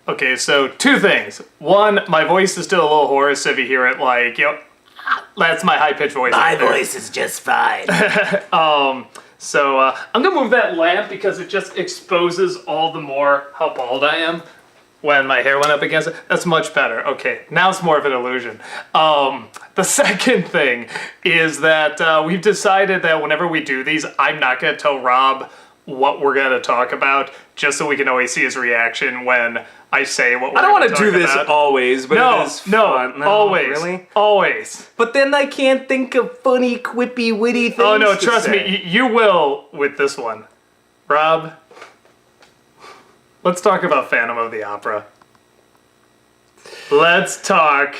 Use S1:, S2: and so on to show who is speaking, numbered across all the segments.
S1: Okay, so two things. One, my voice is still a little hoarse if you hear it like, that's my high-pitched voice.
S2: My voice is just fine.
S1: So I'm gonna move that lamp because it just exposes all the more how bald I am when my hair went up against it. That's much better. Okay, now it's more of an illusion. The second thing is that we've decided that whenever we do these, I'm not gonna tell Rob what we're gonna talk about, just so we can always see his reaction when I say what we're
S2: I don't want to do
S1: about.
S2: this always, but it is fun.
S1: No, always.
S2: Really?
S1: Always.
S2: But then I can't think of funny, quippy, witty things.
S1: Oh no,
S2: to
S1: trust
S2: say.
S1: me, you will with this one. Rob, let's talk about Phantom of the Opera. Let's talk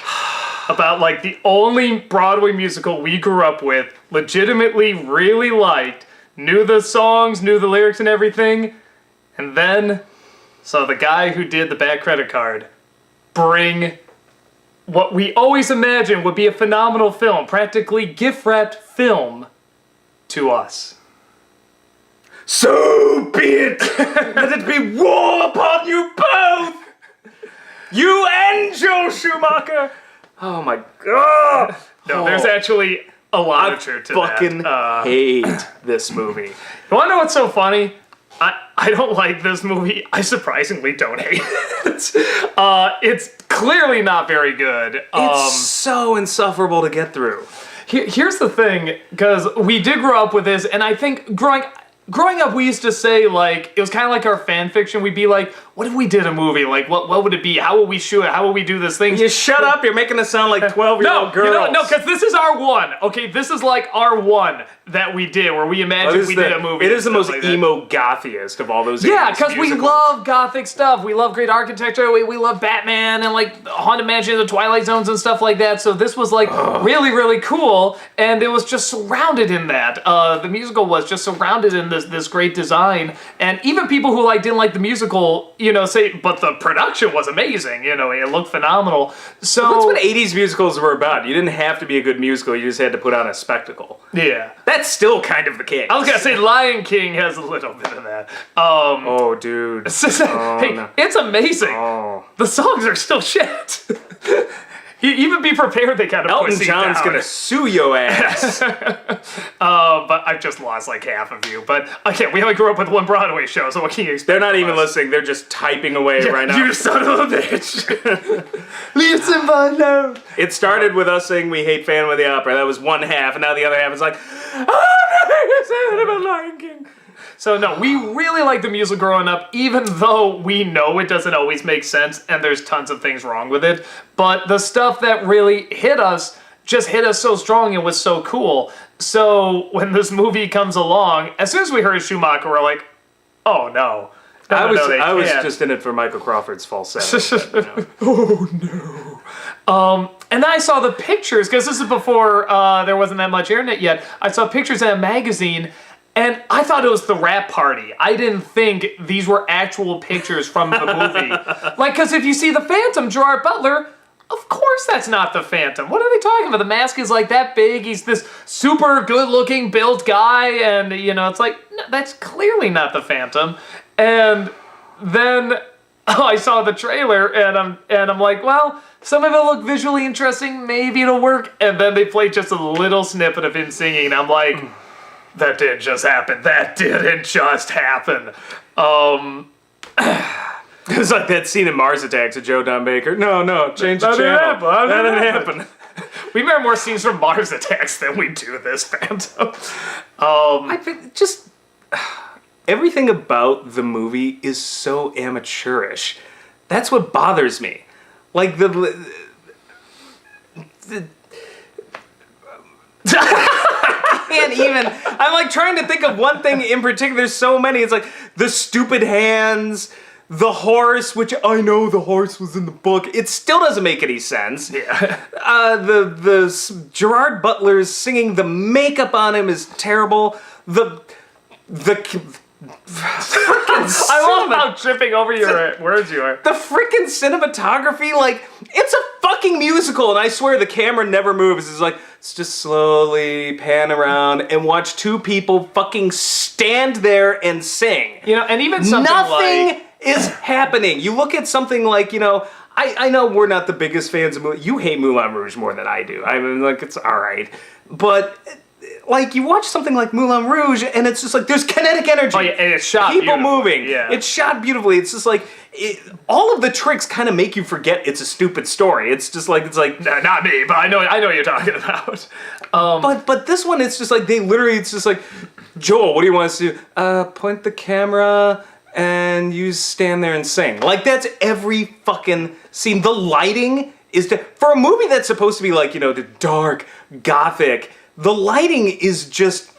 S1: about like the only Broadway musical we grew up with, legitimately really liked, knew the songs, knew the lyrics and everything, and then saw the guy who did the Bad Credit Card bring what we always imagined would be a phenomenal film, practically gift wrapped film, to us.
S2: So be it! Let it be war upon you both! You and Joel Schumacher! Oh my god!
S1: No, there's actually a lot of truth to that.
S2: I fucking hate this movie.
S1: You wanna know what's so funny? I don't like this movie. I surprisingly don't hate it. It's clearly not very good.
S2: It's so insufferable to get through.
S1: Here's the thing, because we did grow up with this, and I think growing up, we used to say, like, it was kind of like our fan fiction. We'd be like, what if we did a movie? Like, what would it be? How would we shoot it? How would we do this thing?
S2: You shut up, you're making us sound like 12-year-old girls.
S1: No, because this is our one. Okay, this is like our one that we did, where we imagined we did a movie.
S2: It is the most
S1: like
S2: emo gothiest of all those.
S1: Yeah, because we love gothic stuff. We love great architecture. We love Batman and like Haunted Mansion, the Twilight Zones and stuff like that. So this was like really, really cool, and it was just surrounded in that. The musical was just surrounded in this great design, and even people who like didn't like the musical, say, but the production was amazing. It looked phenomenal. So
S2: that's what 80s musicals were about. You didn't have to be a good musical. You just had to put on a spectacle.
S1: Yeah.
S2: That's still kind of the case.
S1: I was gonna say Lion King has a little bit of that.
S2: Oh, dude.
S1: Hey, no. It's amazing.
S2: Oh.
S1: The songs are still shit. Even be prepared, they kind of
S2: Elton John's
S1: down.
S2: Gonna sue your ass.
S1: But I've just lost like half of you. But again, we only grew up with one Broadway show, so what can you expect?
S2: They're not even listening. They're just typing away right now.
S1: You son of a bitch. Leave somebody alone.
S2: It started with us saying we hate Phantom of the Opera. That was one half, and now the other half is like, oh, no, about Lion King.
S1: So no, we really like the musical growing up, even though we know it doesn't always make sense and there's tons of things wrong with it. But the stuff that really hit us just hit us so strong and was so cool. So when this movie comes along, as soon as we heard Schumacher, we're like, oh no.
S2: I was just in it for Michael Crawford's falsetto.
S1: Oh no. And then I saw the pictures, because this is before there wasn't that much internet yet. I saw pictures in a magazine, and I thought it was the rap party. I didn't think these were actual pictures from the movie. Like, because if you see the Phantom, Gerard Butler, of course that's not the Phantom. What are they talking about? The mask is like that big. He's this super good-looking built guy, and it's like, no, that's clearly not the Phantom. And then I saw the trailer, and I'm like, well, some of it looked visually interesting. Maybe it'll work. And then they played just a little snippet of him singing, and I'm like, that didn't just happen. That didn't just happen.
S2: It's like that scene in Mars Attacks with Joe Don Baker. No, change the channel. That didn't happen.
S1: We remember more scenes from Mars Attacks than we do this Phantom.
S2: I think just everything about the movie is so amateurish. That's what bothers me. Like the can't even. I'm like trying to think of one thing in particular. There's so many. It's like the stupid hands, the horse, which I know the horse was in the book. It still doesn't make any sense.
S1: Yeah.
S2: The Gerard Butler's singing. The makeup on him is terrible.
S1: I love how tripping over your words you are.
S2: The freaking cinematography, like, it's a fucking musical, and I swear the camera never moves. It's like, let's just slowly pan around and watch two people fucking stand there and sing.
S1: And even something
S2: Nothing
S1: like...
S2: is happening? You look at something like, I know we're not the biggest fans of You hate Moulin Rouge more than I do. I mean, like, it's all right. But, like, you watch something like Moulin Rouge, and it's just like, there's kinetic energy.
S1: Oh, yeah, and it's shot
S2: People
S1: beautifully.
S2: moving.
S1: Yeah.
S2: It's shot beautifully. It's just like, all of the tricks kind of make you forget it's a stupid story. It's like...
S1: Nah, not me, but I know what you're talking about.
S2: But this one, it's just like, it's just like, Joel, what do you want us to do? Point the camera, and you stand there and sing. Like, that's every fucking scene. The lighting is... For a movie that's supposed to be like, the dark, gothic, the lighting is just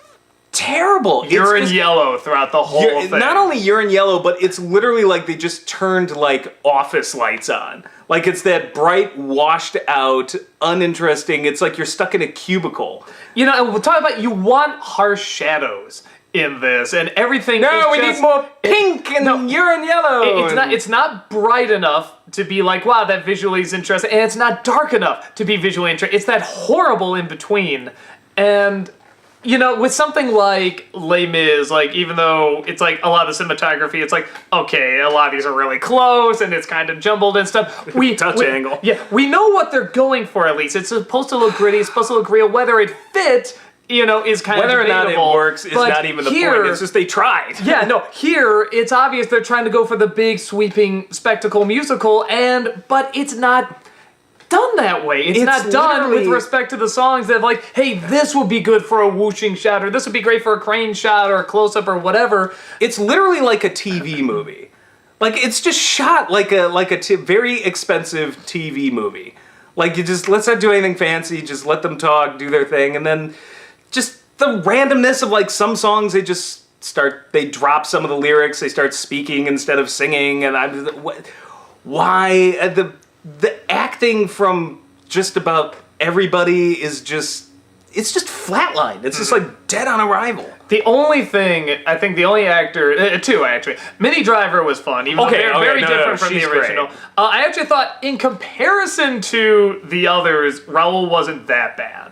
S2: terrible.
S1: You're in yellow throughout the whole thing.
S2: Not only you're in yellow, but it's literally like they just turned, like, office lights on. Like, it's that bright, washed out, uninteresting, it's like you're stuck in a cubicle.
S1: And we'll talk about, you want harsh shadows in this, and everything is
S2: we
S1: just...
S2: need more pink, and you're in yellow!
S1: It's not bright enough to be like, wow, that visually is interesting, and it's not dark enough to be visually interesting. It's that horrible in between, and... with something like Les Mis, like, even though it's like a lot of the cinematography, it's like, okay, a lot of these are really close and it's kind of jumbled and stuff.
S2: Touch angle.
S1: Yeah, we know what they're going for at least. It's supposed to look gritty, it's supposed to look real. Whether it fits, is kind
S2: Whether
S1: of
S2: or not
S1: debatable.
S2: it works is not even the point. It's just they tried.
S1: Yeah, no, here it's obvious they're trying to go for the big, sweeping spectacle musical, but it's not done that way. It's not done with respect to the songs that, like, hey, this would be good for a whooshing shot, or this would be great for a crane shot or a close-up or whatever.
S2: It's literally like a TV movie. Like, it's just shot like a very expensive TV movie. Like, let's not do anything fancy, just let them talk, do their thing, and then just the randomness of, like, some songs, they drop some of the lyrics, they start speaking instead of singing, and why? The acting from just about everybody is just... It's just flatline. It's just like dead on arrival.
S1: The only actor, two actually. Minnie Driver was fun, even though they're very different from the original. I actually thought, in comparison to the others, Raoul wasn't that bad.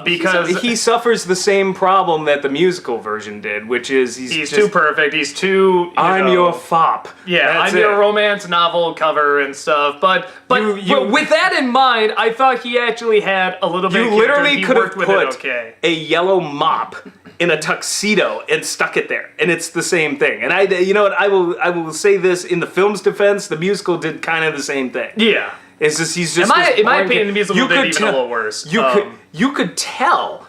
S1: Because
S2: he suffers the same problem that the musical version did, which is he's
S1: too perfect. He's too.
S2: I'm your fop.
S1: Yeah, I'm your romance novel cover and stuff. But with that in mind, I thought he actually had a little bit.
S2: You literally could have put a yellow mop in a tuxedo and stuck it there, and it's the same thing. And I will say this in the film's defense: the musical did kind of the same thing.
S1: Yeah.
S2: It's just he's just.
S1: In my opinion, the musical did even a little worse.
S2: You could tell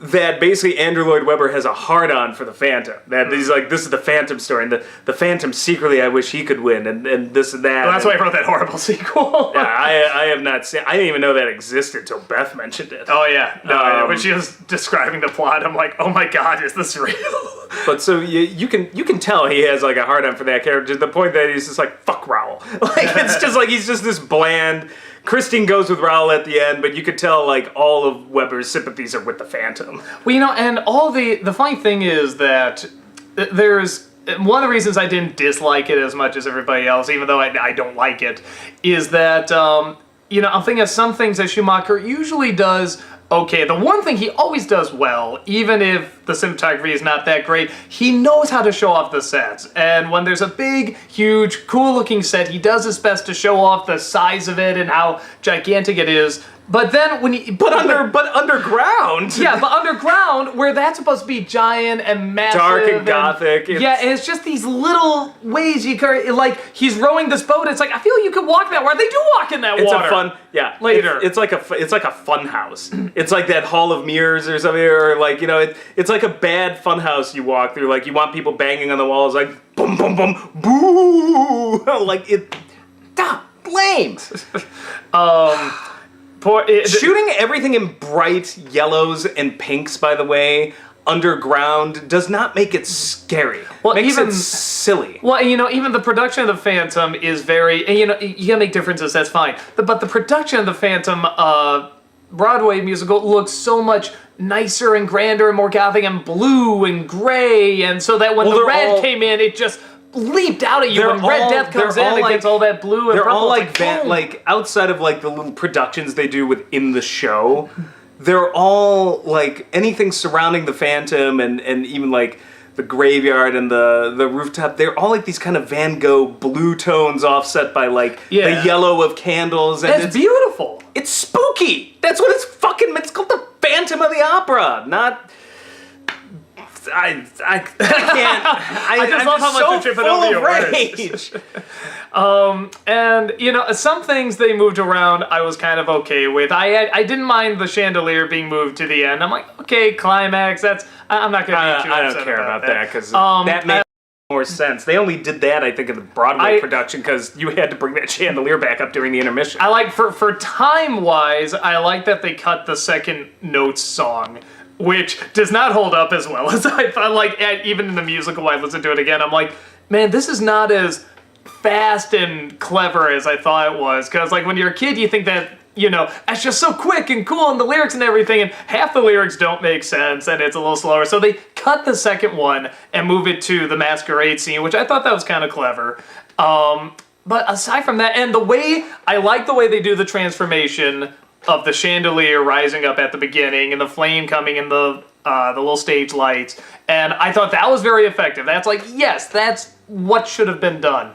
S2: that basically Andrew Lloyd Webber has a hard-on for the Phantom. That he's like, this is the Phantom story, and the Phantom secretly I wish he could win, and this and that.
S1: Well, that's why I wrote that horrible sequel.
S2: Yeah, I have not seen. I didn't even know that existed until Beth mentioned it.
S1: Oh yeah, no. When she was describing the plot, I'm like, oh my god, is this real?
S2: But so you can tell he has like a hard-on for that character to the point that he's just like, fuck Raoul. Like, it's just like he's just this bland. Christine goes with Raoul at the end, but you could tell like all of Webber's sympathies are with the Phantom.
S1: Well, and all the funny thing is that there's one of the reasons I didn't dislike it as much as everybody else, even though I don't like it, is that I'm thinking of some things that Schumacher usually does. Okay, the one thing he always does well, even if the cinematography is not that great, he knows how to show off the sets. And when there's a big, huge, cool-looking set, he does his best to show off the size of it and how gigantic it is. But then when he...
S2: But underground!
S1: Yeah, but underground, where that's supposed to be giant and massive...
S2: Dark and gothic.
S1: Yeah, and it's just these little ways you can... Like, he's rowing this boat, it's like, I feel you could walk that water. They do walk in that water.
S2: It's a fun... Yeah.
S1: Later.
S2: It's like a fun house. It's like that Hall of Mirrors or something, or like, it's like a bad fun house you walk through. Like, you want people banging on the walls, like, boom, boom, boom, boo! Like, lame! Shooting everything in bright yellows and pinks, by the way, underground, does not make it scary. Well, makes it silly.
S1: Well, even the production of the Phantom is very... And, you can make differences, that's fine. But the production of the Phantom Broadway musical looks so much nicer and grander and more gothic and blue and gray, and so that when the red came in, it just... leaped out at you when Red Death comes in and gets all that blue and
S2: they're
S1: purple.
S2: All like that, like outside of like the little productions they do within the show, they're all like anything surrounding the Phantom and even like graveyard and the rooftop, they're all like these kind of Van Gogh blue tones offset by like the yellow of candles. And
S1: it's beautiful.
S2: It's spooky. That's what it's called the Phantom of the Opera, not... I can't. I just love how much you're tripping over your words.
S1: And you know, some things they moved around I was kind of okay with. I didn't mind the chandelier being moved to the end. I'm like, okay, climax. I'm not gonna be too upset.
S2: I don't care about that because that makes more sense. They only did that, I think, in the Broadway production because you had to bring that chandelier back up during the intermission.
S1: I like for time wise, I like that they cut the second notes song, which does not hold up as well as I thought. Like, even in the musical, I listened to it again, I'm like, man, this is not as fast and clever as I thought it was. Because, like, when you're a kid, you think that, you know, it's just so quick and cool and the lyrics and everything, and half the lyrics don't make sense and it's a little slower. So they cut the second one and move it to the masquerade scene, which I thought that was kind of clever. But aside from that, and I like the way they do the transformation of the chandelier rising up at the beginning and the flame coming in the little stage lights, and I thought that was very effective. That's like, yes, that's what should have been done.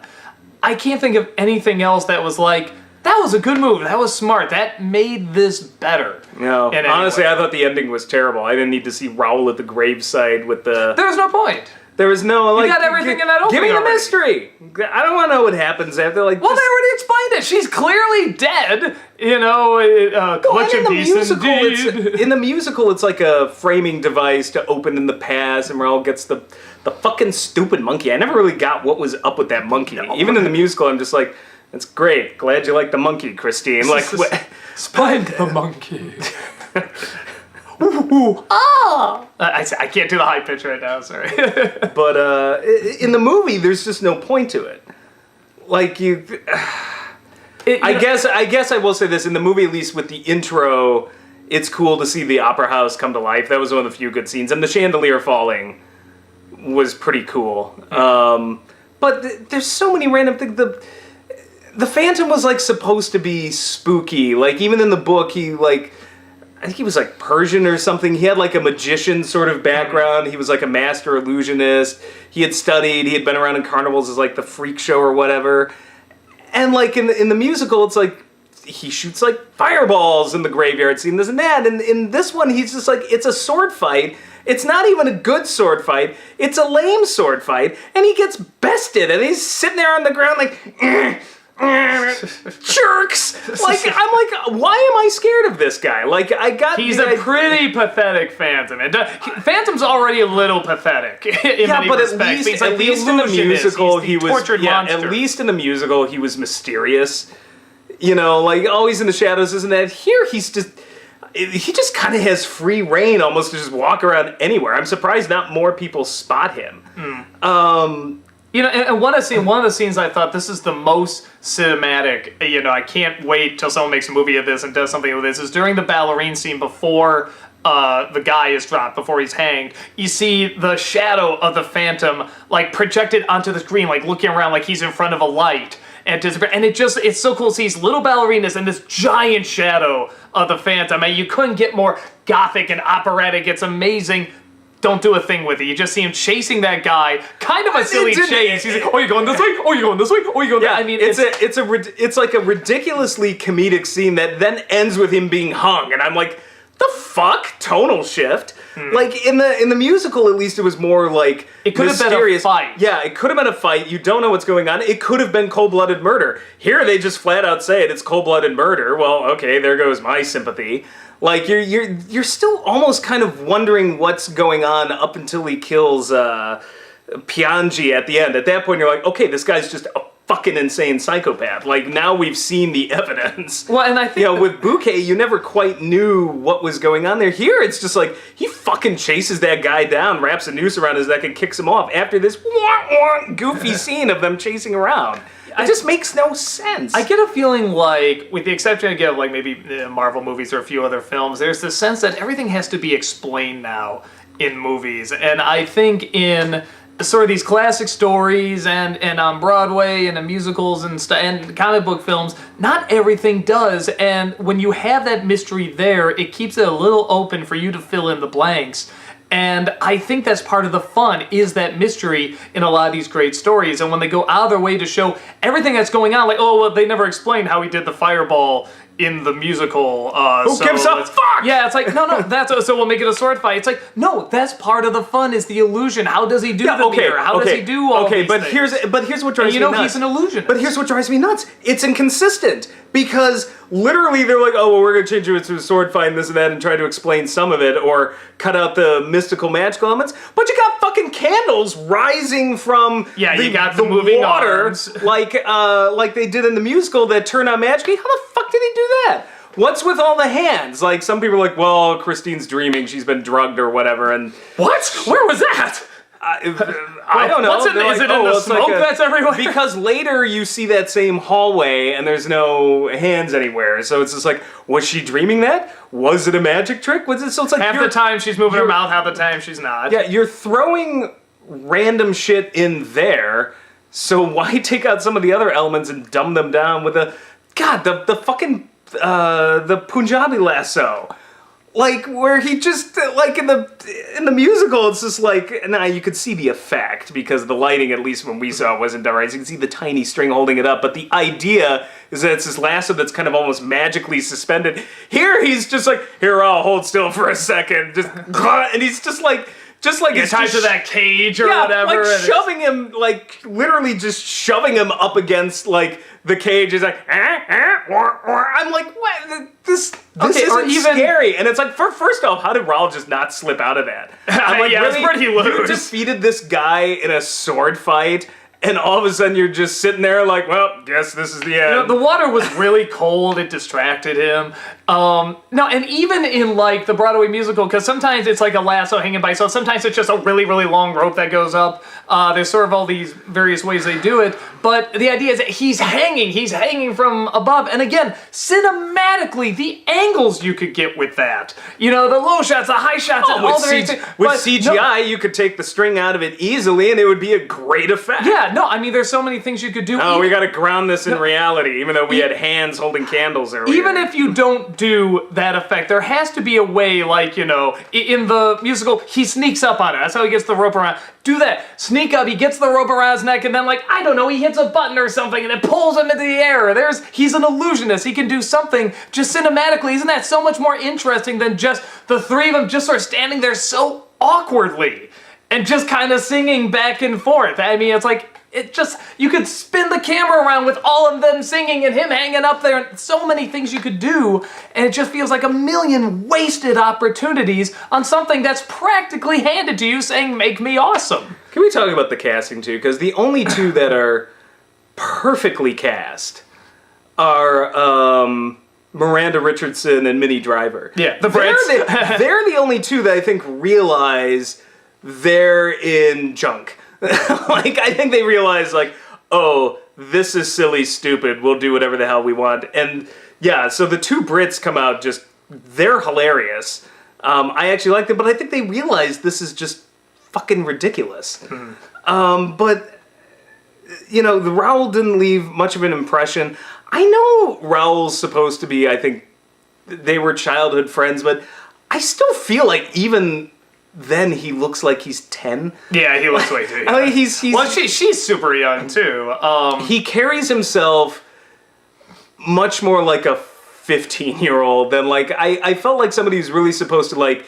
S1: I can't think of anything else that was like, that was a good move, that was smart, that made this better.
S2: No, honestly, I thought the ending was terrible. I didn't need to see Raoul at the graveside with the...
S1: There's no point.
S2: There was no, like...
S1: You got everything in that opening.
S2: Give me the
S1: already.
S2: mystery! I don't want to know what happens after, like...
S1: Well, they already explained it. She's clearly dead. You know, clutch in peace indeed.
S2: In the musical, it's like a framing device to open in the past, and Raoul gets the fucking stupid monkey. I never really got what was up with that monkey. No. Even in the musical, I'm just like, that's great. Glad you like the monkey, Christine. Like,
S1: Spike the monkey. Ooh, ah! I can't do the high pitch right now, sorry.
S2: But in the movie, there's just no point to it. Like, I guess I will say this. In the movie, at least with the intro, it's cool to see the opera house come to life. That was one of the few good scenes. And the chandelier falling was pretty cool. But there's so many random things. The Phantom was, like, supposed to be spooky. Like, even in the book, I think he was like Persian or something. He had like a magician sort of background. He was like a master illusionist. He had been around in carnivals as like the freak show or whatever. And like in the musical, it's like he shoots like fireballs in the graveyard scene, this and that. And in this one, he's just like, it's a sword fight. It's not even a good sword fight. It's a lame sword fight. And he gets bested and he's sitting there on the ground like... jerks! Like, I'm like, why am I scared of this guy? Like,
S1: He's a pretty pathetic Phantom. Phantom's already a little pathetic in many respects.
S2: At least in the musical, he was tortured monster. At least in the musical, he was mysterious. You know, like always in the shadows, isn't that? Here, he just kind of has free reign, almost to just walk around anywhere. I'm surprised not more people spot him.
S1: You know, and one of the scenes I thought, this is the most cinematic, you know, I can't wait till someone makes a movie of this and does something with this, is during the ballerine scene before the guy is dropped, before he's hanged. You see the shadow of the Phantom, like, projected onto the screen, like, looking around like he's in front of a light. And it's so cool to see these little ballerinas and this giant shadow of the Phantom. And you couldn't get more gothic and operatic. It's amazing. Don't do a thing with it. You just see him chasing that guy. Kind of a silly chase. He's like, oh, you're going this way? Oh, you're going this way? Oh, you're going that way? I mean,
S2: it's like a ridiculously comedic scene that then ends with him being hung. And I'm like, the fuck? Tonal shift. Like, in the musical, at least, it was more like
S1: it could have been a fight.
S2: Yeah, it could have been a fight. You don't know what's going on. It could have been cold-blooded murder. Here, they just flat out say it's cold-blooded murder. Well, okay, there goes my sympathy. Like, you're still almost kind of wondering what's going on up until he kills Piangi at the end. At that point, you're like, okay, this guy's just a fucking insane psychopath. Like, now we've seen the evidence.
S1: Well, and I think...
S2: You know, with Bouquet, you never quite knew what was going on there. Here, it's just like, he fucking chases that guy down, wraps a noose around his neck, and kicks him off after this goofy scene of them chasing around. It just makes no sense.
S1: I get a feeling like, with the exception again of like maybe Marvel movies or a few other films, there's this sense that everything has to be explained now in movies. And I think in sort of these classic stories and on Broadway and in musicals and comic book films, not everything does. And when you have that mystery there, it keeps it a little open for you to fill in the blanks. And I think that's part of the fun, is that mystery in a lot of these great stories. And when they go out of their way to show everything that's going on, like, oh, well, they never explained how he did the fireball in the musical.
S2: Who gives a fuck?
S1: Yeah, it's like, no, that's so we'll make it a sword fight. It's like, no, that's part of the fun, is the illusion. How does he do the mirror? How does he do all these
S2: but
S1: things?
S2: here's what drives me nuts.
S1: He's an illusionist.
S2: But here's what drives me nuts. It's inconsistent. Because literally they're like, oh, well, we're going to change it to a sword fight and this and that and try to explain some of it or cut out the mystical magical elements. But you got fucking candles rising from
S1: you got the moving
S2: water
S1: arms.
S2: like they did in the musical that turn on magically. How the fuck did he do that? What's with all the hands? Like, some people are like, well, Christine's dreaming, she's been drugged or whatever, and...
S1: What? Where was that?
S2: I don't know.
S1: Is it in the smoke that's everywhere?
S2: Because later you see that same hallway and there's no hands anywhere. So it's just like, was she dreaming that? Was it a magic trick? Was it? So it's like
S1: half the time she's moving her mouth, half the time she's not.
S2: Yeah, you're throwing random shit in there. So why take out some of the other elements and dumb them down with the fucking the Punjabi lasso? Like, where he just, like, in the musical, it's just like, now you could see the effect, because the lighting, at least when we saw it, wasn't done right. So you can see the tiny string holding it up, but the idea is that it's this lasso that's kind of almost magically suspended. Here, he's just like, here, I'll hold still for a second, just, and he's just like
S1: It's tied to that cage or whatever.
S2: Like shoving him, like, literally just shoving him up against, like, the cage is like, I'm like, what? This isn't scary. And it's like, first off, how did Raul just not slip out of that? I'm like,
S1: it's pretty loose.
S2: You defeated this guy in a sword fight, and all of a sudden you're just sitting there like, well, guess this is the end.
S1: The water was really cold. It distracted him. And even in, like, the Broadway musical, because sometimes it's like a lasso hanging by, so sometimes it's just a really, really long rope that goes up. There's sort of all these various ways they do it, but the idea is that he's hanging from above, and again, cinematically, the angles you could get with that. The low shots, the high shots, and all the
S2: with CGI, you could take the string out of it easily, and it would be a great effect.
S1: Yeah, no, I mean, there's so many things you could do.
S2: We gotta ground this in reality, even though we had hands holding candles earlier.
S1: Even if you don't do that effect, there has to be a way, like, in the musical, he sneaks up on it. That's how he gets the rope around. Do that. Sneak up, he gets the rope around his neck, and then, like, I don't know, he hits a button or something, and it pulls him into the air. He's an illusionist. He can do something just cinematically. Isn't that so much more interesting than just the three of them just sort of standing there so awkwardly and just kind of singing back and forth? I mean, it's like, you could spin the camera around with all of them singing and him hanging up there, and so many things you could do, and it just feels like a million wasted opportunities on something that's practically handed to you saying, make me awesome.
S2: Can we talk about the casting too? Because the only two that are perfectly cast are Miranda Richardson and Minnie Driver.
S1: Yeah, the Brits.
S2: They're the only two that I think realize they're in junk. Like, I think they realize, like, oh, this is silly, stupid, we'll do whatever the hell we want. And, yeah, so the two Brits come out they're hilarious. I actually like them, but I think they realize this is just fucking ridiculous. But, the Raul didn't leave much of an impression. I know Raul's supposed to be, I think, they were childhood friends, but I still feel like even... then he looks like he's 10.
S1: Yeah, he looks way too young.
S2: I mean, he's
S1: well, she's super young too.
S2: He carries himself much more like a 15-year-old than, like, I felt like somebody who's really supposed to, like,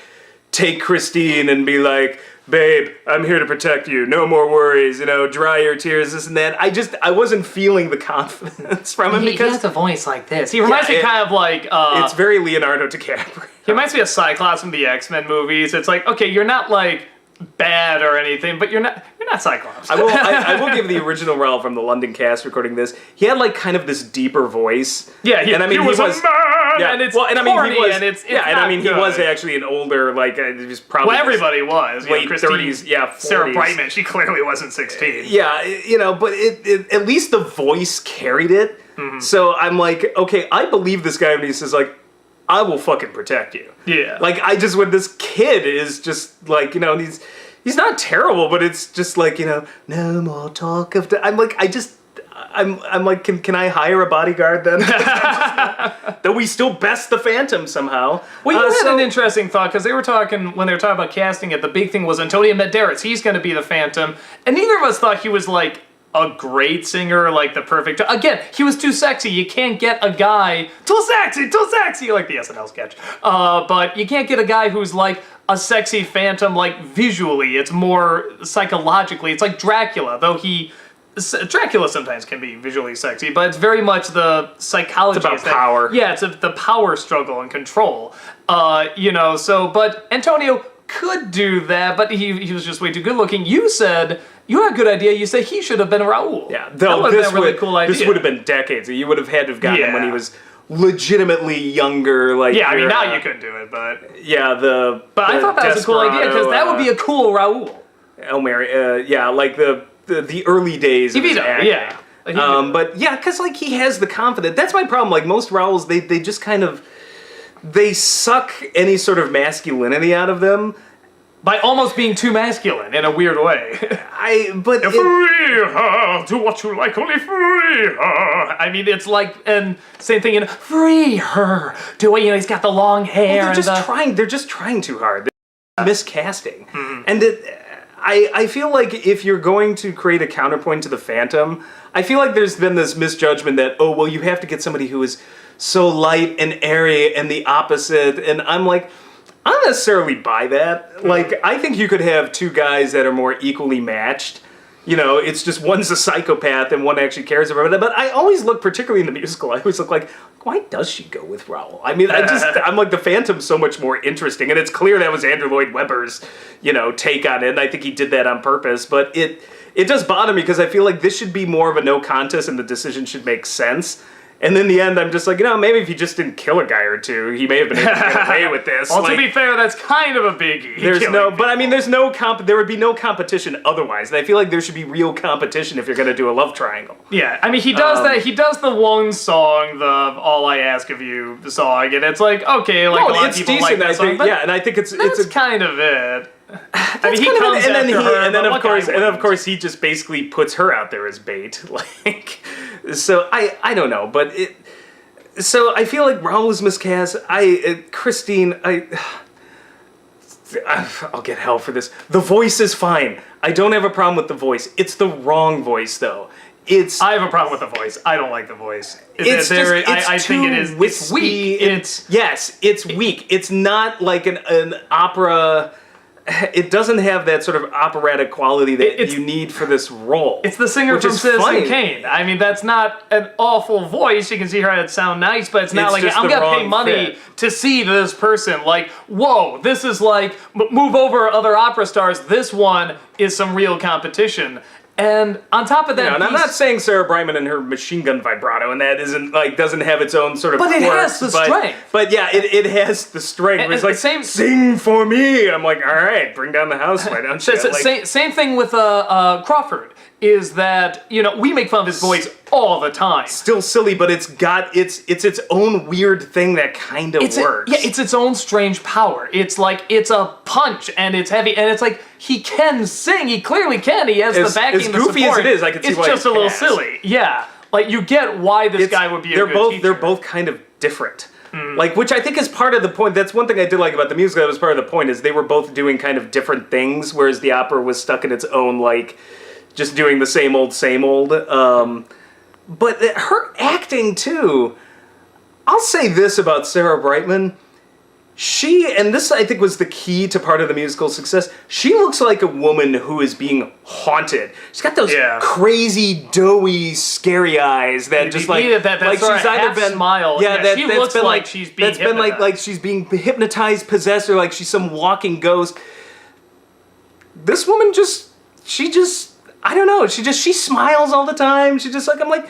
S2: take Christine and be like, babe, I'm here to protect you. No more worries. Dry your tears, this and that. I wasn't feeling the confidence from him because...
S1: he has a voice like this. He reminds me kind of like...
S2: it's very Leonardo DiCaprio.
S1: He reminds me of Cyclops from the X-Men movies. It's like, okay, you're not, like, bad or anything, but you're not Cyclops.
S2: I will give the original Raul from the London cast recording this. He had, like, kind of this deeper voice.
S1: Yeah, he was a man,
S2: yeah,
S1: and it's corny, and it's
S2: he was actually an older, like, he was probably...
S1: Well, everybody was.
S2: Late 30s, 40s.
S1: Sarah Brightman, she clearly wasn't 16.
S2: Yeah, but it at least the voice carried it. Mm-hmm. So I'm like, okay, I believe this guy when he says, like, I will fucking protect you.
S1: Yeah.
S2: Like, when this kid is just, like, he's not terrible, but it's just like, no more talk of... I'm like, I'm like, can I hire a bodyguard then? Though we still best the Phantom somehow.
S1: Well, you had an interesting thought, because when they were talking about casting it, the big thing was Antonio Banderas. He's going to be the Phantom, and neither of us thought he was like a great singer, like the perfect. Again, he was too sexy. You can't get a guy too sexy, like the SNL sketch. But you can't get a guy who's like a sexy Phantom, like visually. It's more psychologically. It's like Dracula, though Dracula sometimes can be visually sexy, but it's very much the psychology.
S2: It's about power.
S1: Yeah, it's the power struggle and control. But Antonio could do that, but he was just way too good looking. You said you had a good idea. You said he should have been Raul.
S2: Yeah,
S1: that would have been a really cool idea.
S2: This would have been decades. You would have had to have gotten him when he was legitimately younger. Like
S1: I mean, now you couldn't do it, but
S2: But
S1: I thought that was a cool idea, because that would be a cool Raul.
S2: Elmer, like the early days of his acting.
S1: Yeah.
S2: But yeah, because like he has the confidence. That's my problem. Like most Rauls, they just kind of they suck any sort of masculinity out of them
S1: by almost being too masculine in a weird way.
S2: But
S1: free her, do what you like, only free her. I mean, it's like, and same thing in free her, do it. He's got the long hair.
S2: They're just trying too hard. They're miscasting, and I feel like if you're going to create a counterpoint to the Phantom, I feel like there's been this misjudgment that, oh, well, you have to get somebody who is so light and airy and the opposite. And I'm like, I don't necessarily buy that. Like, I think you could have two guys that are more equally matched. It's just one's a psychopath and one actually cares about it. But I always look, particularly in the musical, I always look like, why does she go with Raul? I mean, I'm like, the Phantom's so much more interesting. And it's clear that was Andrew Lloyd Webber's, take on it. And I think he did that on purpose. But it does bother me, because I feel like this should be more of a no contest and the decision should make sense. And in the end, I'm just like, maybe if he just didn't kill a guy or two, he may have been able to get away with this.
S1: Well, to be fair, that's kind of a biggie.
S2: There would be no competition otherwise. And I feel like there should be real competition if you're going to do a love triangle.
S1: Yeah, I mean, he does that. He does the one song, the "All I Ask of You" song, and it's like, okay, like a lot of people like that song, but
S2: and I think it's
S1: kind of it.
S2: I mean, he comes and then of course he just basically puts her out there as bait. Like, so I don't know, but so I feel like Raul was miscast. Christine, I'll get hell for this. The voice is fine. I don't have a problem with the voice. It's the wrong voice though. I have a problem with the voice. I don't like the voice. I think it is. It's weak. It's weak. It's not like an opera. It doesn't have that sort of operatic quality that you need for this role.
S1: It's the singer from Citizen Kane. I mean, that's not an awful voice. You can see her head sound nice, but it's not like, I'm going to pay money to see this person. Like, whoa, this is like, move over other opera stars. This one is some real competition. And on top of that,
S2: and I'm not saying Sarah Brightman and her machine gun vibrato, and that isn't like doesn't have its own sort of.
S1: But it has the strength.
S2: But yeah, it has the strength. And it's like sing for me. I'm like, all right, bring down the house. Why don't you?
S1: Same thing with Crawford. Is that we make fun of his voice all the time.
S2: Still silly, but it's its own weird thing that kind of works.
S1: It's its own strange power. It's like it's a punch and it's heavy and it's like he can sing. He clearly can. He has the backing,
S2: as goofy
S1: the support.
S2: As it is, I can see
S1: it's
S2: why
S1: just a little silly. Yeah, like you get why this guy would be a good teacher.
S2: They're both kind of different. Like, which I think is part of the point. That's one thing I did like about the musical. That was part of the point is they were both doing kind of different things, whereas the opera was stuck in its own like. Just doing the same old. But her acting, too. I'll say this about Sarah Brightman. And this I think was the key to part of the musical's success, she looks like a woman who is being haunted. She's got those crazy, doughy, scary eyes that just like she's either been
S1: smile. She looks like she's being hypnotized.
S2: Been like she's being hypnotized, possessed, or like she's some walking ghost. This woman I don't know. She smiles all the time. I'm like,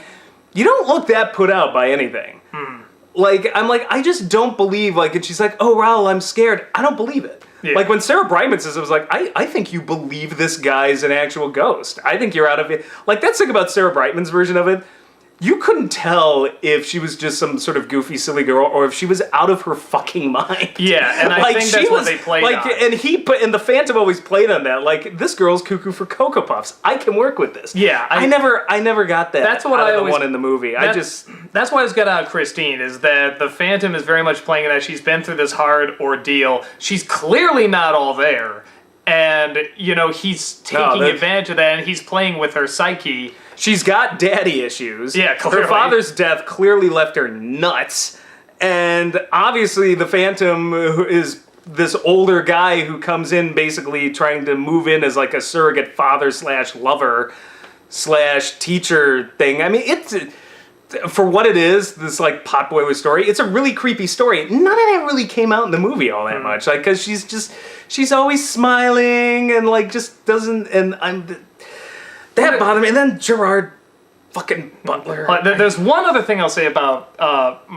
S2: you don't look that put out by anything. Like, I just don't believe, like, and she's like, oh, Raul, I'm scared. I don't believe it. Yeah. Like, when Sarah Brightman says it, was like, I think you believe this guy's an actual ghost. I think you're out of it. Like, that's the thing about Sarah Brightman's version of it. you couldn't tell if she was just some sort of goofy, silly girl or if she was out of her fucking mind.
S1: Yeah, and I think that's what they played on.
S2: And the Phantom always played on that. Like, this girl's cuckoo for Cocoa Puffs. I can work with this.
S1: Yeah,
S2: I never got that.
S1: That's what
S2: out
S1: I
S2: of
S1: always
S2: the one in the movie.
S1: That's why I was good out Christine, is that the Phantom is very much playing that she's been through this hard ordeal. She's clearly not all there. And, you know, he's taking advantage of that, and he's playing with her psyche.
S2: She's got daddy issues.
S1: Yeah, clearly.
S2: Her father's death clearly left her nuts. And obviously the Phantom is this older guy who comes in basically trying to move in as like a surrogate father / lover / teacher thing. I mean, it's... For what it is, this like potboiler story, it's a really creepy story. None of that really came out in the movie all that much. Like, cause she's always smiling and like just doesn't, and that bothered me. And then Gerard fucking Butler.
S1: There's one other thing I'll say about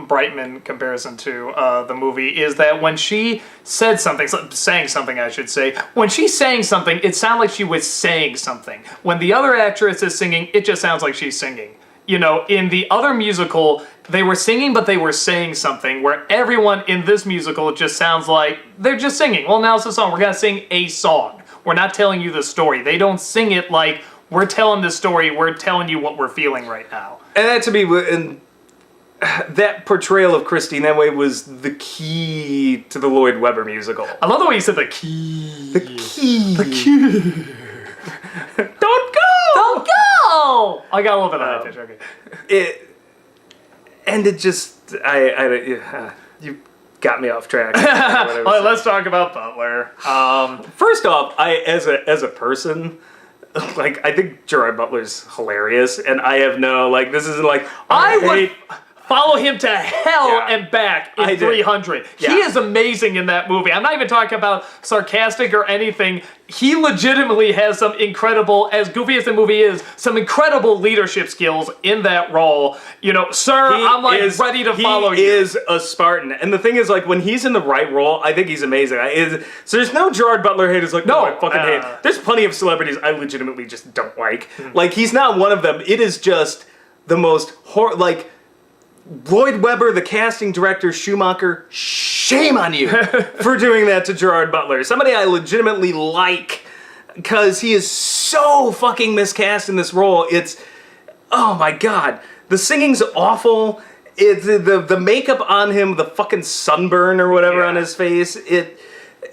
S1: Brightman comparison to the movie is that when she said something, sang something I should say, when she sang something, it sounded like she was saying something. When the other actress is singing, it just sounds like she's singing. You know, in the other musical, they were singing, but they were saying something, where everyone in this musical just sounds like they're just singing. Well, now it's a song. We're going to sing a song. We're not telling you the story. They don't sing it like, we're telling the story, we're telling you what we're feeling right now.
S2: And that to me, and that portrayal of Christine that way was the key to the Lloyd Webber musical.
S1: I love the way you said the key.
S2: The key.
S1: The key. Don't go! Don't go! I got a little bit of that pitch, okay.
S2: It just, you got me off track.
S1: Well, let's talk about Butler.
S2: First off, as a person, like, I think Gerard Butler's hilarious, and I have no, like, this isn't like,
S1: I would follow him to hell and back in 300. Yeah. He is amazing in that movie. I'm not even talking about sarcastic or anything. He legitimately has some incredible, as goofy as the movie is, some incredible leadership skills in that role. You know, sir, I'm like ready to follow you.
S2: He is a Spartan. And the thing is, like, when he's in the right role, I think he's amazing. So there's no Gerard Butler haters like, no, I fucking hate. There's plenty of celebrities I legitimately just don't like. Like, he's not one of them. It is just the most like, Lloyd Webber, the casting director, Schumacher, shame on you for doing that to Gerard Butler. Somebody I legitimately like, because he is so fucking miscast in this role. It's, oh my god. The singing's awful. The makeup on him, the fucking sunburn or whatever on his face,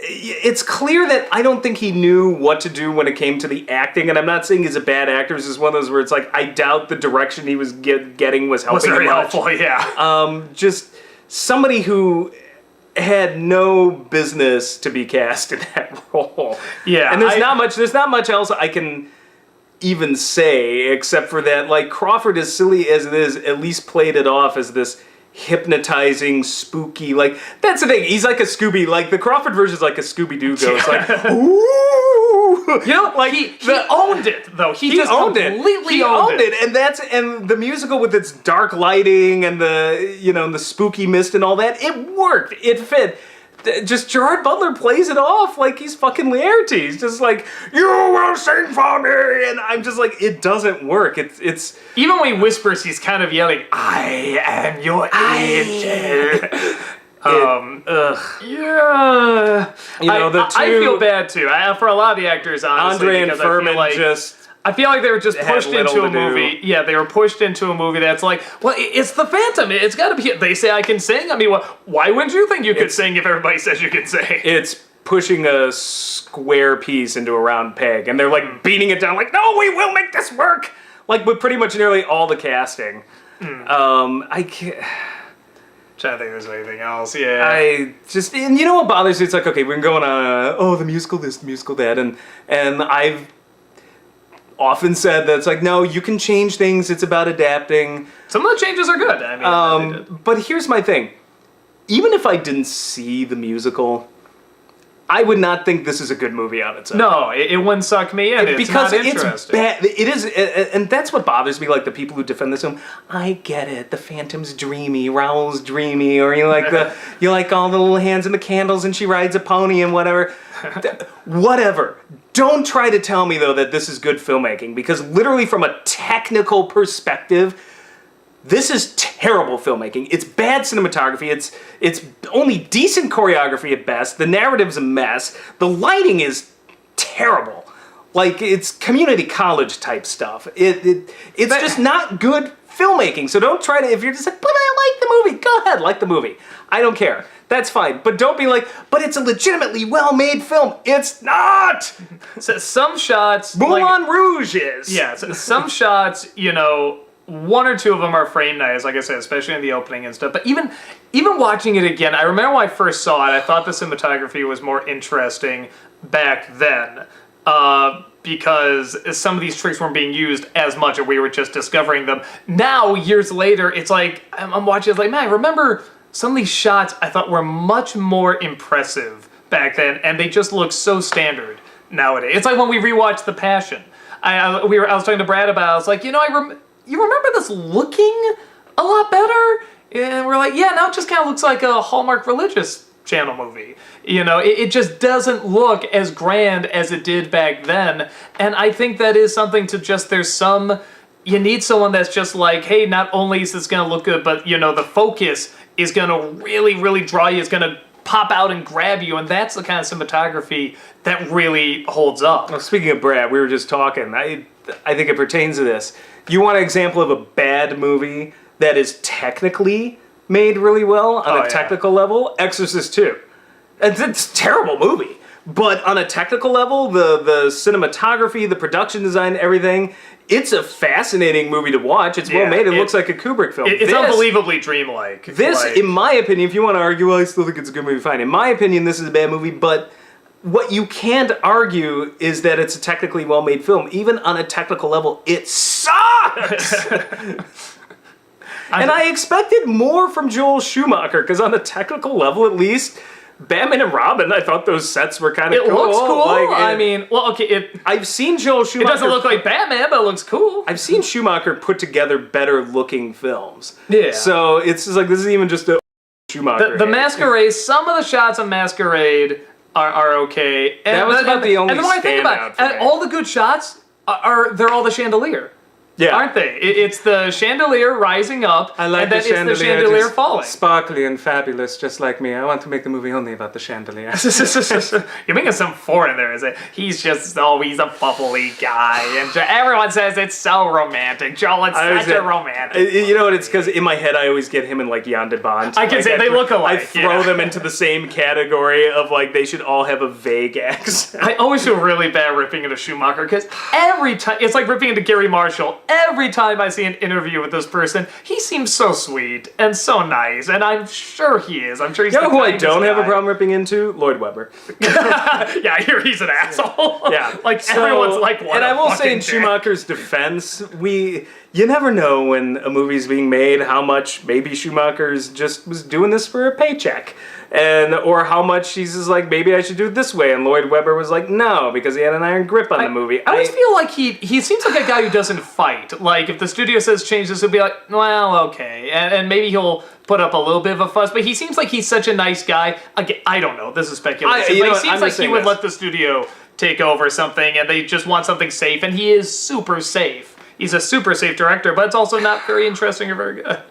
S2: it's clear that I don't think he knew what to do when it came to the acting, and I'm not saying he's a bad actor. It's just one of those where it's like, I doubt the direction he was getting was helping him much.
S1: Helpful, yeah.
S2: Just somebody who had no business to be cast in that role.
S1: Yeah.
S2: And there's not much else I can even say except for that, like, Crawford, as silly as it is, at least played it off as this hypnotizing, spooky, like, that's the thing, he's like a Scooby, like, the Crawford version is like a Scooby-Doo ghost, like, ooh!
S1: You know, like, he owned it, though. He just completely owned
S2: it. And the musical with its dark lighting and the spooky mist and all that, it worked, it fit. Just Gerard Butler plays it off like he's fucking Laertes. He's just like, you will sing for me, and I'm just like, it doesn't work. It's
S1: even when he whispers, he's kind of yelling, "I am your angel." Yeah. You know, I feel bad too. For a lot of the actors, honestly,
S2: Andre and Furman
S1: I feel like they were just pushed into a movie. Yeah, they were pushed into a movie that's like, well, it's the Phantom. It's got to be. They say I can sing. I mean, why wouldn't you think you could sing if everybody says you can sing?
S2: It's pushing a square piece into a round peg, and they're like beating it down, like, no, we will make this work. Like, with pretty much nearly all the casting. I can't.
S1: Trying to think if there's anything else. Yeah.
S2: And you know what bothers me? It's like, okay, we're going on, the musical this, the musical that, and I've often said that it's like, no, you can change things. It's about adapting.
S1: Some of the changes are good. I mean,
S2: but here's my thing. Even if I didn't see the musical, I would not think this is a good movie on its own.
S1: No, it wouldn't suck me in. It's not interesting.
S2: It's bad. It is, and that's what bothers me. Like, the people who defend this film, I get it. The Phantom's dreamy, Raoul's dreamy, or you like all the little hands and the candles, and she rides a pony and whatever. Whatever. Don't try to tell me though that this is good filmmaking, because literally from a technical perspective, This is terrible filmmaking. It's bad cinematography. It's only decent choreography at best. The narrative's a mess. The lighting is terrible. Like, it's community college type stuff. It's just not good filmmaking. So don't try to, if you're just like, but I like the movie, go ahead, like the movie. I don't care. That's fine. But don't be like, but it's a legitimately well-made film. It's not!
S1: So some shots...
S2: Moulin Rouge is!
S1: Yeah, so some shots, one or two of them are frame nice, like I said, especially in the opening and stuff. But even watching it again, I remember when I first saw it, I thought the cinematography was more interesting back then. Because some of these tricks weren't being used as much, and we were just discovering them. Now, years later, it's like, I'm watching, it's like, man, I remember some of these shots I thought were much more impressive back then, and they just look so standard nowadays. It's like when we rewatched The Passion. I was talking to Brad about it, I was like, you remember this looking a lot better? And we're like, yeah, now it just kind of looks like a Hallmark religious channel movie. It just doesn't look as grand as it did back then. And I think that is something to just, you need someone that's just like, hey, not only is this going to look good, but, the focus is going to really, really draw you, it's going to pop out and grab you, and that's the kind of cinematography that really holds up.
S2: Well, speaking of Brad, we were just talking. I think it pertains to this. You want an example of a bad movie that is technically made really well on a technical level? Exorcist 2. It's a terrible movie. But on a technical level, the cinematography, the production design, everything, it's a fascinating movie to watch. It's well made. It looks like a Kubrick film.
S1: It's unbelievably dreamlike.
S2: In my opinion, if you want to argue, well, I still think it's a good movie, fine. In my opinion, this is a bad movie, but what you can't argue is that it's a technically well-made film. Even on a technical level, it sucks! And I expected more from Joel Schumacher, because on a technical level, at least, Batman and Robin, I thought those sets were kind of cool.
S1: It looks cool.
S2: I've seen Joel Schumacher...
S1: It doesn't look like Batman, but it looks cool.
S2: I've seen Schumacher put together better-looking films.
S1: Yeah.
S2: So it's just like, this is even just a Schumacher.
S1: The Masquerade, some of the shots of Masquerade are okay. And
S2: that was about the only
S1: standout. And the more I think about it, all the good shots, they're all the chandelier.
S2: Yeah.
S1: Aren't they? It's the chandelier rising up,
S2: I like
S1: and then
S2: the chandelier,
S1: it's the chandelier falling.
S2: Sparkly and fabulous, just like me. I want to make the movie only about the chandelier.
S1: You're making some foreign there, is it? He's a bubbly guy, and everyone says it's so romantic. Joel, it's such a romantic.
S2: You know what? It's because in my head I always get him and like Jan de Bont.
S1: I can say they look alike.
S2: I throw them into the same category of like they should all have a vague accent.
S1: I always feel really bad ripping into Schumacher because every time it's like ripping into Gary Marshall. Every time I see an interview with this person, he seems so sweet and so nice, and I'm sure he is. I'm sure he's.
S2: You know who I don't have a problem ripping into? Lloyd Webber.
S1: Yeah, I hear he's an asshole.
S2: Yeah,
S1: everyone's like, what?
S2: And I will say, in Schumacher's defense, you never know when a movie's being made how much maybe Schumacher's just was doing this for a paycheck. Or how much he's just like, maybe I should do it this way. And Lloyd Webber was like, no, because he had an iron grip on the movie.
S1: I always feel like he seems like a guy who doesn't fight. Like, if the studio says change this, he'll be like, well, okay. And maybe he'll put up a little bit of a fuss. But he seems like he's such a nice guy. Again, I don't know. This is speculation. But he seems like he would let the studio take over something, and they just want something safe. And he is super safe. He's a super safe director, but it's also not very interesting or very good.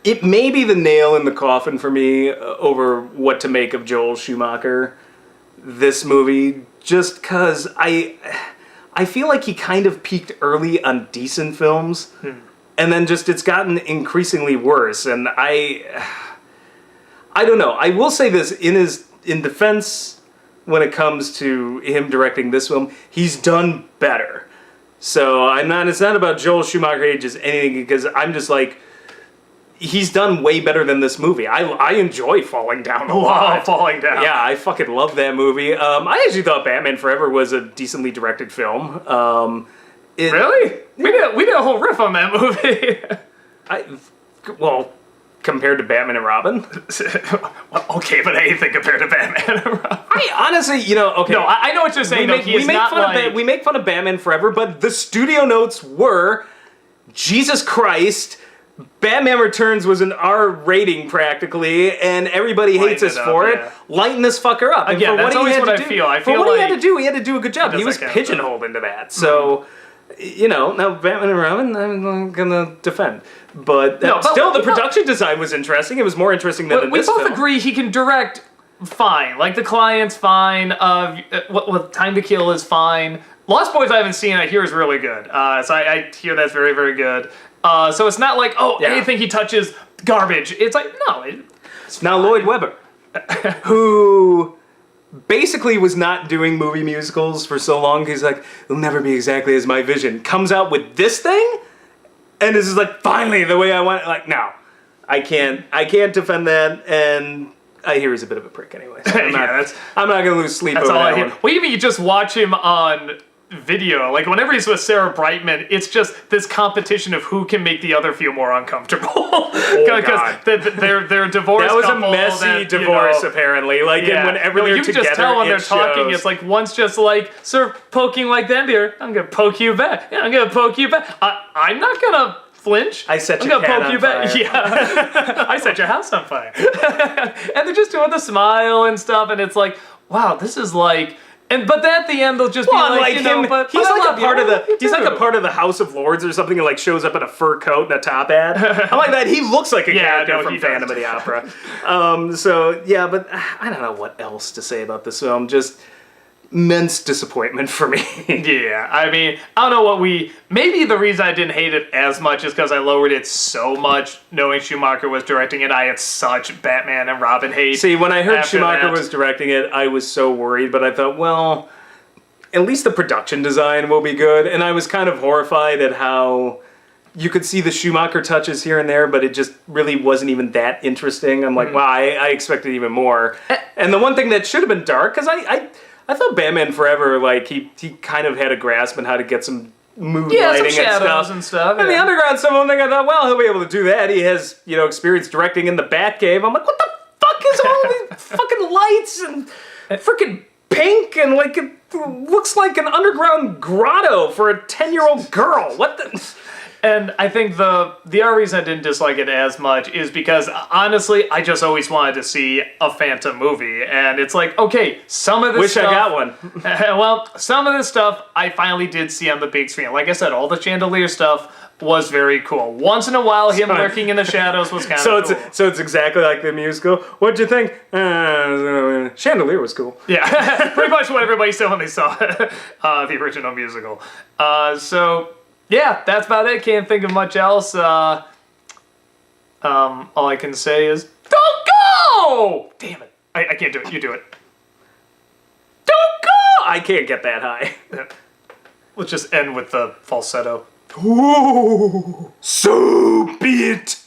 S2: It may be the nail in the coffin for me over what to make of Joel Schumacher, this movie, just because I feel like he kind of peaked early on decent films, and then just it's gotten increasingly worse, and I don't know. I will say this, in defense, when it comes to him directing this film, he's done better. So it's not about Joel Schumacher ages anything, because I'm just like, he's done way better than this movie. I enjoy Falling Down a lot.
S1: Falling Down.
S2: Yeah, I fucking love that movie. I actually thought Batman Forever was a decently directed film.
S1: Really? Yeah. We did a whole riff on that movie.
S2: Compared to Batman and Robin.
S1: Okay, but anything compared to Batman and Robin.
S2: I honestly, okay.
S1: No, I know what you're saying.
S2: We make fun of Batman Forever, but the studio notes were, Jesus Christ, Batman Returns was an R rating practically, and everybody hates us for it. Lighten this fucker up.
S1: Again, that's always what I feel.
S2: For what he had to do, he had to do a good job. He was pigeonholed into that. So, now Batman and Robin, I'm gonna defend. But,
S1: No, but
S2: still, the
S1: we both-
S2: production design was interesting. It was more interesting than in
S1: We
S2: this
S1: both
S2: film.
S1: agree he can direct fine. Like, The Client's fine. What Time to Kill is fine. Lost Boys I haven't seen. I hear is really good. So I hear that's very, very good. So it's not like, anything he touches, garbage. It's like, no.
S2: Now, Lloyd Webber, who basically was not doing movie musicals for so long, he's like, it'll never be exactly as my vision. Comes out with this thing, and this is like, finally, the way I want it. Like, no, I can't defend that, and I hear he's a bit of a prick anyway. So I'm not going to lose sleep over
S1: That's all I
S2: that
S1: hear.
S2: one.
S1: Well, even you just watch him on video, like whenever he's with Sarah Brightman, it's just this competition of who can make the other feel more uncomfortable.
S2: God.
S1: they're a divorced
S2: That was a
S1: couple
S2: messy
S1: that,
S2: divorce, apparently. Like, and whenever they're
S1: you can
S2: together,
S1: just tell when they're
S2: it
S1: talking,
S2: shows.
S1: it's like one's just like sort of poking like that. There, I'm gonna poke you back. Yeah, I'm gonna poke you back. I'm not gonna flinch.
S2: I set
S1: I'm
S2: your
S1: gonna
S2: cat
S1: poke
S2: on
S1: you back.
S2: fire.
S1: Yeah, I set your house on fire. And they're just doing the smile and stuff, and it's like, wow, this is like. But at the end, they'll just be like,
S2: he's like a part of the House of Lords or something, and like shows up in a fur coat and a top hat. I like that. He looks like a character from Phantom of the Opera. So yeah, but I don't know what else to say about this film. Just immense disappointment for me.
S1: Yeah, I mean, I don't know maybe the reason I didn't hate it as much is because I lowered it so much knowing Schumacher was directing it. I had such Batman and Robin hate.
S2: See, when I heard
S1: after
S2: Schumacher
S1: that.
S2: was directing it, I was so worried, but I thought, well, at least the production design will be good. And I was kind of horrified at how you could see the Schumacher touches here and there, but it just really wasn't even that interesting. I'm like, wow, I expected even more. And the one thing that should have been dark, because I thought Batman Forever, like, he kind of had a grasp on how to get some mood lighting
S1: some shadows
S2: and stuff. And
S1: yeah.
S2: the underground stuff, one thing I thought, well, he'll be able to do that. He has, experience directing in the Batcave. I'm like, what the fuck is all these fucking lights and freaking pink and like it looks like an underground grotto for a 10-year-old girl. What the...
S1: And I think the other reason I didn't dislike it as much is because, honestly, I just always wanted to see a Phantom movie. And it's like, okay, some of this
S2: stuff... Wish I got one.
S1: Well, some of this stuff I finally did see on the big screen. Like I said, all the chandelier stuff was very cool. Once in a while, him lurking in the shadows was kind of cool.
S2: So it's exactly like the musical. What'd you think? Chandelier was cool.
S1: Yeah, pretty much what everybody said when they saw the original musical. Yeah, that's about it. Can't think of much else. All I can say is, don't go! Damn it. I can't do it. You do it.
S2: Don't go! I can't get that high.
S1: Let's just end with the falsetto.
S2: Ooh, so be it.